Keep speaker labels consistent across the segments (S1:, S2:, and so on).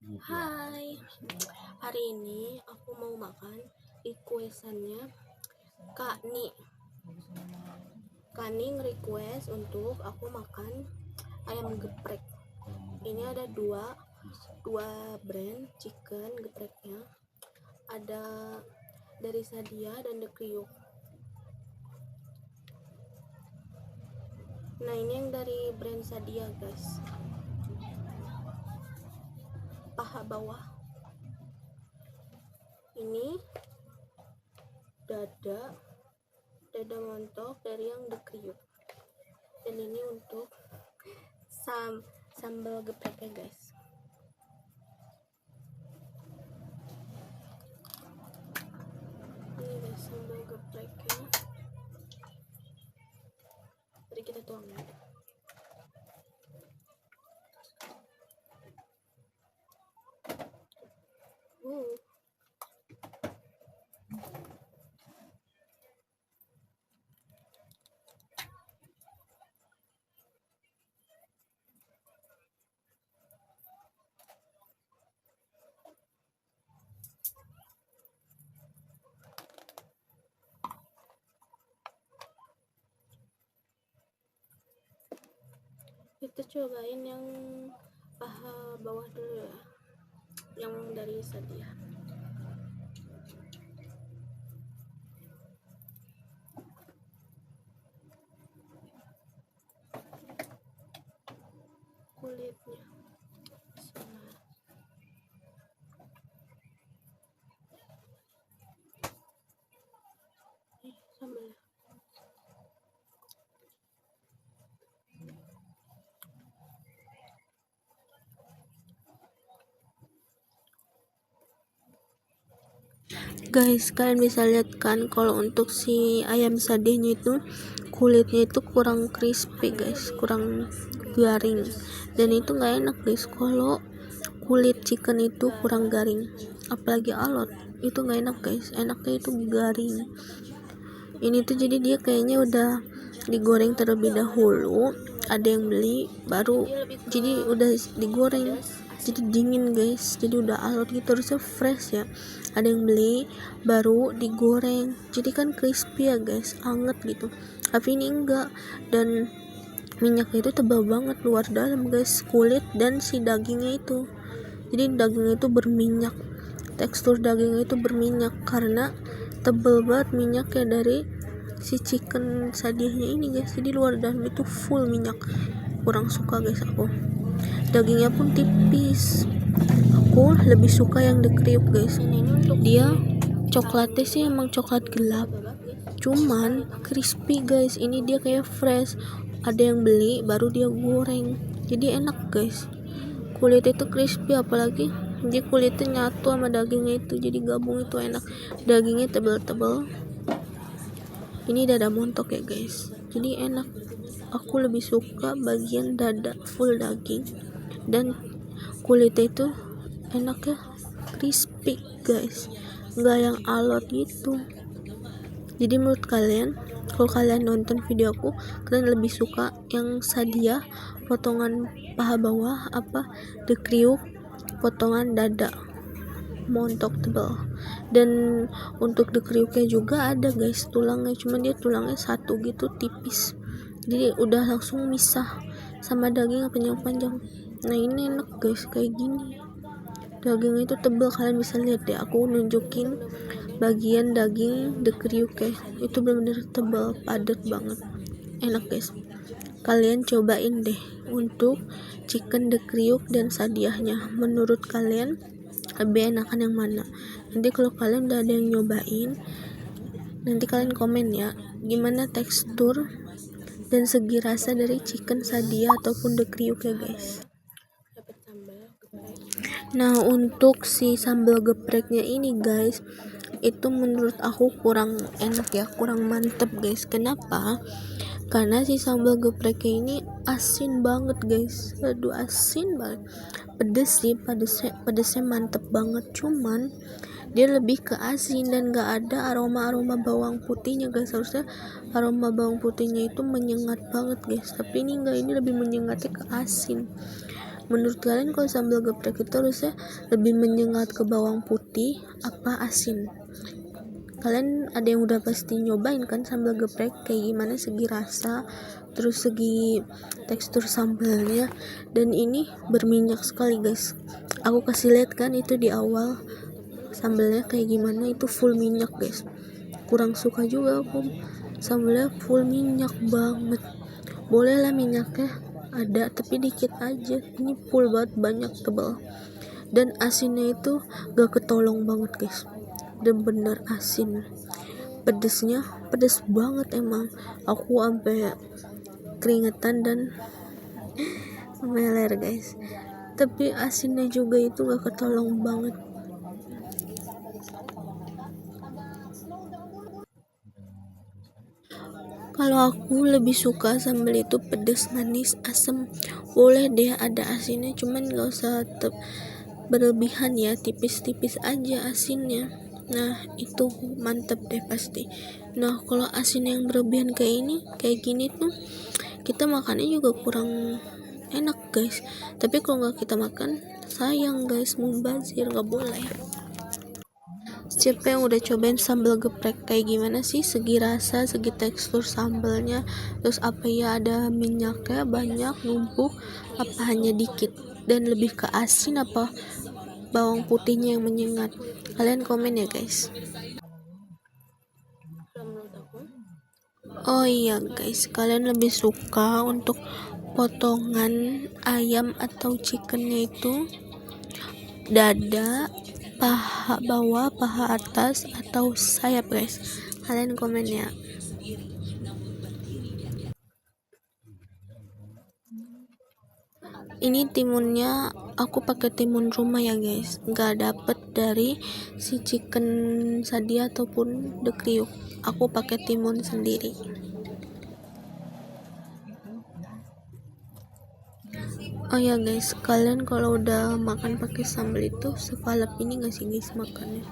S1: Hai, hari ini aku mau makan requestannya Kak Ni. Kak Ni request untuk aku makan ayam geprek. Ini ada dua brand chicken gepreknya. Ada dari Sadia dan The Kriuk. Nah, ini yang dari brand Sadia, guys. Paha bawah. Ini dada montok dari yang The Kriuk. Dan ini untuk sambal gepreknya, guys. Ini guys, sambal gepreknya. Mari kita tuang ya. Kita cobain yang paha bawah dulu ya, yang dari Sadia. Kulitnya sambal. Guys, kalian bisa lihat kan kalau untuk si ayam sadehnya itu kulitnya itu kurang crispy guys, kurang garing, dan itu nggak enak guys kalau kulit chicken itu kurang garing, apalagi alot itu nggak enak guys. Enaknya itu garing. Ini tuh jadi dia kayaknya udah digoreng terlebih dahulu, ada yang beli baru, jadi udah digoreng jadi dingin guys, jadi udah alot gitu, harusnya fresh ya. Ada yang beli baru digoreng jadi kan crispy ya guys, anget gitu, tapi ini enggak. Dan minyaknya itu tebal banget luar dalam guys, kulit dan si dagingnya itu, jadi dagingnya itu berminyak, tekstur dagingnya itu berminyak karena tebel banget minyaknya dari si chicken sadiahnya ini guys, jadi luar dalam itu full minyak. Kurang suka guys aku, dagingnya pun tipis. Aku lebih suka yang The Kriuk guys, dia coklatnya sih emang coklat gelap, cuman crispy guys. Ini dia kayak fresh, ada yang beli baru dia goreng jadi enak guys. Kulit itu crispy, apalagi dia kulitnya nyatu sama dagingnya itu, jadi gabung itu enak. Dagingnya tebal-tebal. Ini dada montok ya guys, jadi enak. Aku lebih suka bagian dada full daging, dan kulitnya itu enak ya, crispy guys, nggak yang alot gitu. Jadi menurut kalian, kalau kalian nonton video aku, kalian lebih suka yang Sadia potongan paha bawah apa The Kriuk potongan dada montok tebal? Dan untuk The Kriuknya juga ada guys tulangnya, cuman dia tulangnya satu gitu tipis, jadi udah langsung misah sama daging panjang-panjang. Nah ini enak guys kayak gini, dagingnya itu tebal. Kalian bisa lihat deh, aku nunjukin bagian daging The Kriuk ya, itu benar-benar tebal padat banget, enak guys. Kalian cobain deh untuk chicken The Kriuk dan Sadiahnya, menurut kalian lebih enakan yang mana? Nanti kalau kalian udah ada yang nyobain, nanti kalian komen ya gimana tekstur dan segi rasa dari chicken Sadia ataupun The Kriuk ya guys. Nah untuk si sambal gepreknya ini guys, itu menurut aku kurang enak ya, kurang mantep guys. Kenapa? Karena si sambal gepreknya ini asin banget guys, aduh asin banget. Pedes sih, pedesnya mantep banget, cuman dia lebih ke asin dan gak ada aroma bawang putihnya guys. Harusnya aroma bawang putihnya itu menyengat banget guys, tapi ini enggak, ini lebih menyengatnya ke asin. Menurut kalian kalau sambal geprek itu harusnya lebih menyengat ke bawang putih apa asin? Kalian ada yang udah pasti nyobain kan sambal geprek kayak gimana, segi rasa terus segi tekstur sambalnya, dan ini berminyak sekali guys. Aku kasih lihat kan itu di awal sambalnya kayak gimana, itu full minyak guys. Kurang suka juga aku sambalnya full minyak banget. Boleh lah minyaknya ada tapi dikit aja, ini full banget, banyak, tebal. Dan asinnya itu gak ketolong banget guys, dan bener asin. Pedesnya pedes banget emang, aku sampai keringetan dan meler guys. Tapi asinnya juga itu gak ketolong banget. Kalau aku lebih suka sambal itu pedes, manis, asam. Boleh deh ada asinnya, cuman gak usah berlebihan ya, tipis-tipis aja asinnya. Nah itu mantep deh pasti. Nah kalau asin yang berlebihan kayak gini tuh kita makannya juga kurang enak guys. Tapi kalau nggak kita makan sayang guys, mubazir, nggak boleh. Siapa yang udah cobain sambal geprek kayak gimana sih, segi rasa, segi tekstur sambalnya, terus apa ya, ada minyaknya banyak numpuk apa hanya dikit, dan lebih ke asin apa bawang putihnya yang menyengat? Kalian komen ya guys. Oh iya guys, kalian lebih suka untuk potongan ayam atau chickennya itu dada, paha bawah, paha atas, atau sayap guys? Kalian komen ya. Ini timunnya aku pakai timun rumah ya guys, nggak dapet dari si chicken sadia ataupun the kriuk. Aku pakai timun sendiri. Oh ya guys, kalian kalau udah makan pakai sambal itu sekalap ini nggak sih guys makannya?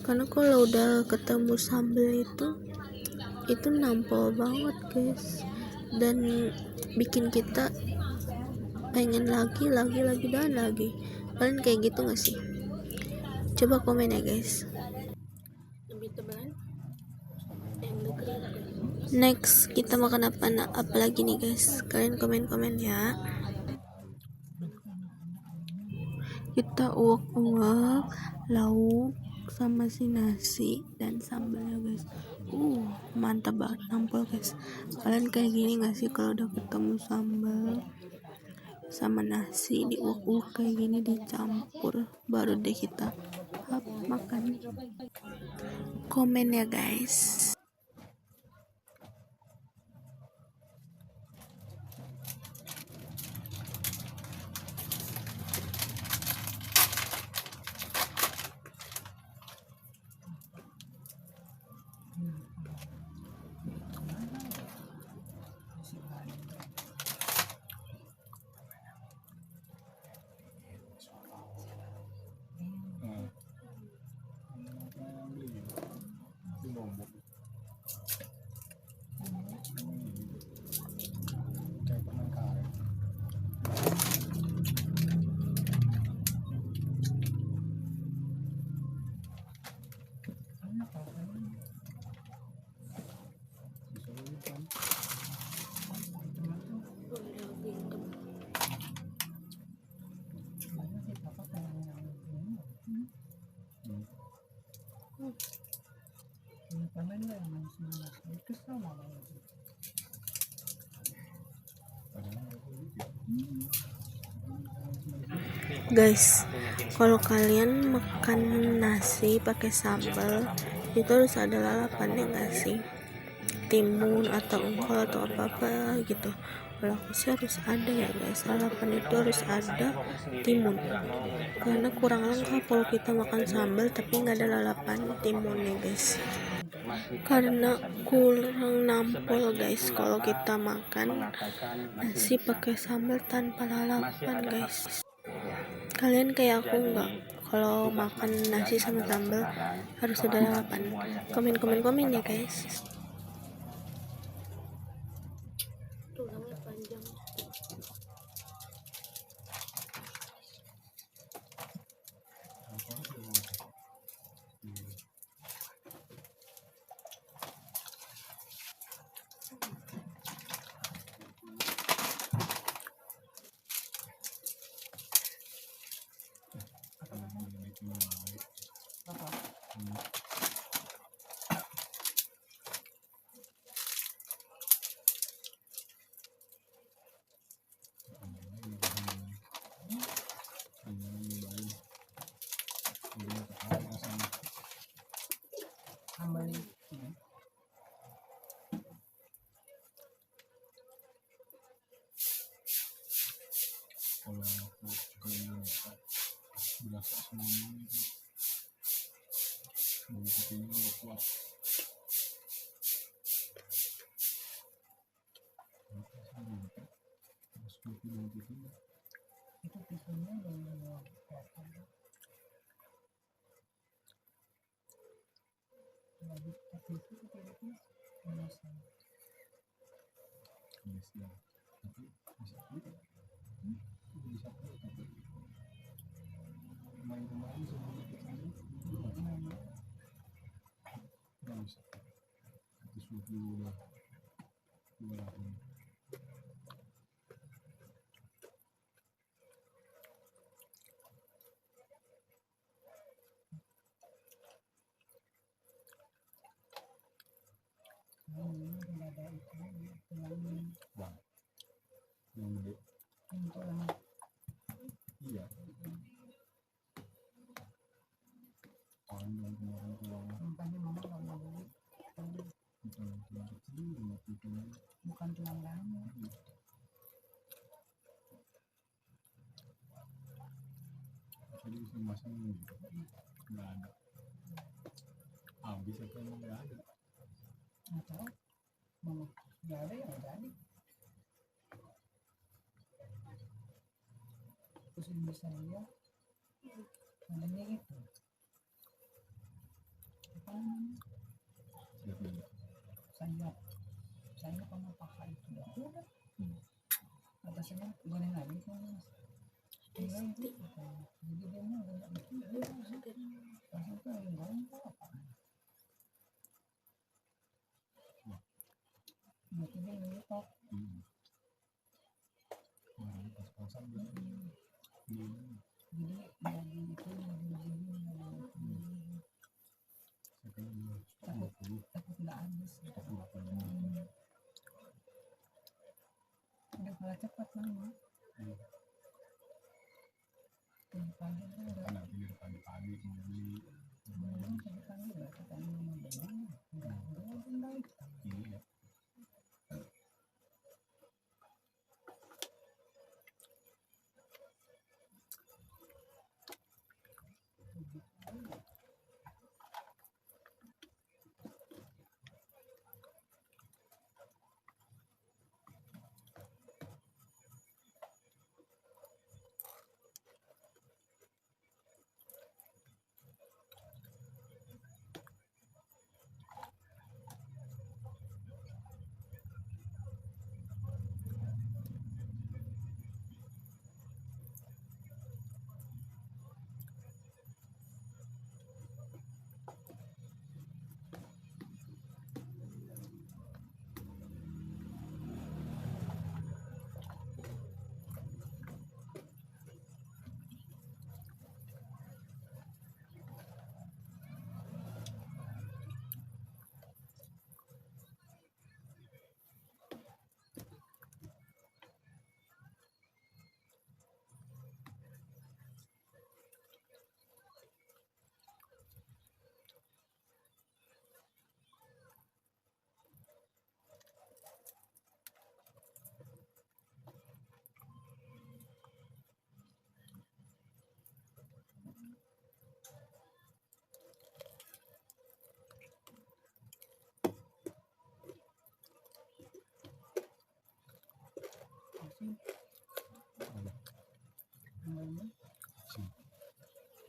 S1: Karena kalau udah ketemu sambal itu nampol banget guys, dan bikin kita pengen lagi dan lagi. Kalian kayak gitu nggak sih? Coba komen ya guys. Lebih tebalan. Next kita makan apa lagi nih guys? Kalian komen ya. Kita uak-uak lauk sama si nasi dan sambalnya guys. Mantap banget, nampol guys. Kalian kayak gini gak sih kalau udah ketemu sambal sama nasi diuak-uak kayak gini, dicampur, baru deh kita makan. Komen ya guys. Guys, kalau kalian makan nasi pakai sambal itu harus ada lalapannya nggak sih? Timun atau engkol atau apa gitu. Kalau aku sih harus ada ya guys, lalapan itu harus ada timun, karena kurang lengkap kalau kita makan sambal tapi nggak ada lalapan timunnya guys. Karena kurang nampol guys kalau kita makan nasi pakai sambal tanpa lalapan guys. Kalian kayak aku nggak? Kalau makan nasi sama sambal harus ada lalapan? Komen ya guys.
S2: berasa semuanya itu bau kopinya udah kuat. Terus kopi bau kopi
S3: itu tisunya yang lagi tapi itu biasa
S2: biasa, tapi bisa bisa tapi main-main sebelum nggak bisa itu sudah dua tahun.
S3: ada itu
S2: Bang yang gede
S3: untuk yang
S2: iya panjang kemarin tulang
S3: makanya mama nggak mau beli
S2: bukan tulang kecil
S3: bukan tulang lama
S2: tadi bisa masang gitu nggak ada habis apa yang nggak ada
S3: nggak tahu mau nggak ada yang jadi terus ini saya adanya itu apa namanya saya kamu pakai itu udah atasnya goreng lagi kan mas jadi dia mah nggak bikin langsung tuh yang goreng apa berarti dia ngelupak
S2: pas-pasan gitu
S3: jadi lagi itu takut nggak habis udah kalah cepat mama pagi kan udah
S2: nanti pagi beli
S3: pagi lah kita mau enggak
S2: iya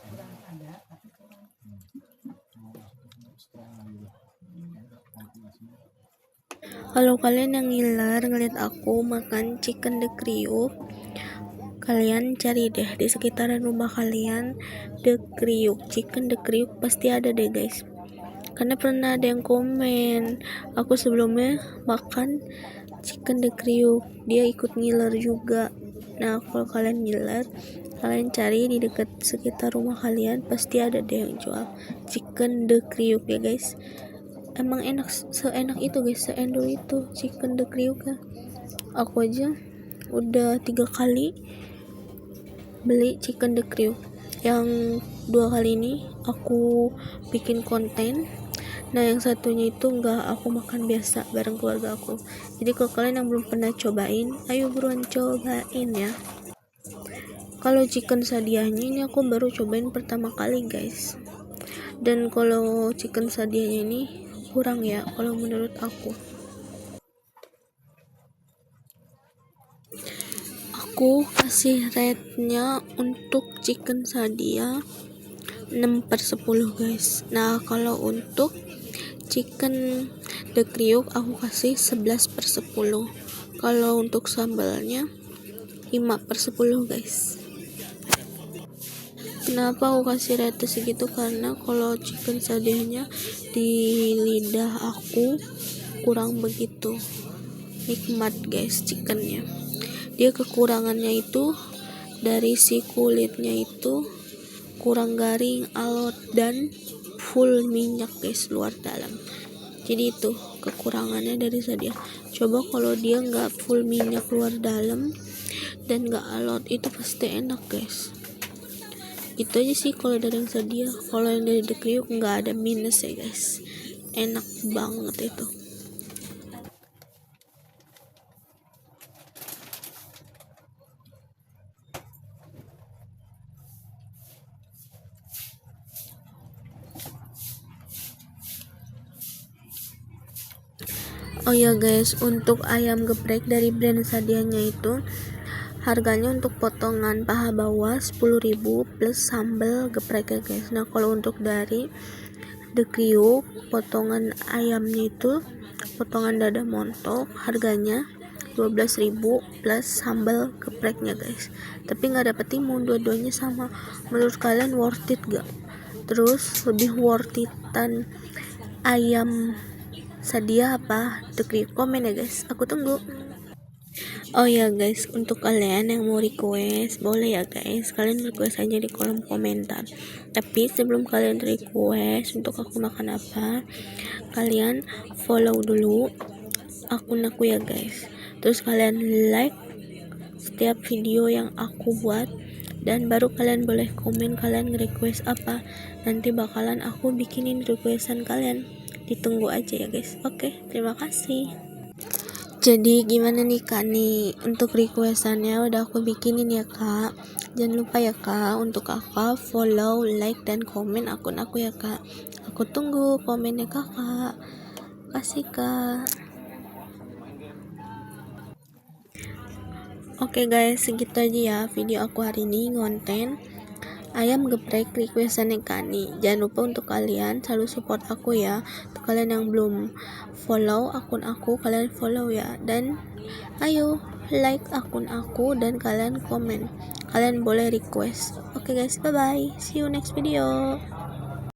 S3: kurang ada tapi kurang
S1: Kalau kalian yang ngiler ngeliat aku makan chicken the kriuk, kalian cari deh di sekitaran rumah kalian the kriuk, chicken the kriuk pasti ada deh guys. Karena pernah ada yang komen aku sebelumnya makan chicken the kriuk, dia ikut ngiler juga. Nah kalau kalian ngiler, kalian cari di dekat sekitar rumah kalian pasti ada deh yang jual chicken the kriuk ya guys. Emang enak, seenak itu guys, seendul itu chicken the kriuk ya. Aku aja udah 3 kali beli chicken the kriuk. yang 2 kali ini aku bikin konten. Nah yang satunya itu enggak, aku makan biasa bareng keluarga aku. Jadi kalau kalian yang belum pernah cobain, ayo buruan cobain ya. Kalau chicken sadiahnya ini aku baru cobain pertama kali guys, dan kalau chicken sadiahnya ini kurang ya kalau menurut aku. Aku kasih rate-nya untuk chicken sadia 6/10 guys. Nah kalau untuk chicken the kriuk aku kasih 11/10. Kalau untuk sambalnya 5/10 guys. Kenapa aku kasih rate segitu? Karena kalau chicken sadiahnya di lidah aku kurang begitu nikmat guys chickennya. Dia kekurangannya itu dari si kulitnya itu kurang garing, alot, dan full minyak guys luar dalam. Jadi itu kekurangannya dari sadia. Coba kalau dia nggak full minyak luar dalam dan nggak alot, itu pasti enak guys. Itu aja sih kalau dari yang sadia. Kalau yang dari the kriuk nggak ada minus ya guys, enak banget itu. Oh ya guys, untuk ayam geprek dari brand sadianya itu harganya untuk potongan paha bawah 10.000 plus sambal geprek ya guys. Nah kalau untuk dari the kriuk potongan ayamnya itu potongan dada montok harganya 12.000 plus sambal gepreknya guys. Tapi nggak dapet timun, dua-duanya sama. Menurut kalian worth it gak? Terus lebih worth itan ayam sadia apa the kriuk? Komen ya guys, aku tunggu. Oh ya guys, untuk kalian yang mau request boleh ya guys, kalian request aja di kolom komentar. Tapi sebelum kalian request untuk aku makan apa, kalian follow dulu akun aku ya guys. Terus kalian like setiap video yang aku buat, dan baru kalian boleh komen kalian request apa. Nanti bakalan aku bikinin requestan kalian. Ditunggu aja ya guys. Oke, terima kasih. Jadi gimana nih kak nih untuk requestannya udah aku bikinin ya kak. Jangan lupa ya kak untuk kakak follow, like, dan komen akun aku ya kak. Aku tunggu komennya kakak. Kasih kak. Oke guys, segitu aja ya video aku hari ini konten ayam geprek requestannya Kani. Jangan lupa untuk kalian selalu support aku ya. Untuk kalian yang belum follow akun aku, kalian follow ya. Dan ayo like akun aku dan kalian komen. Kalian boleh request. Oke guys, bye bye. See you next video.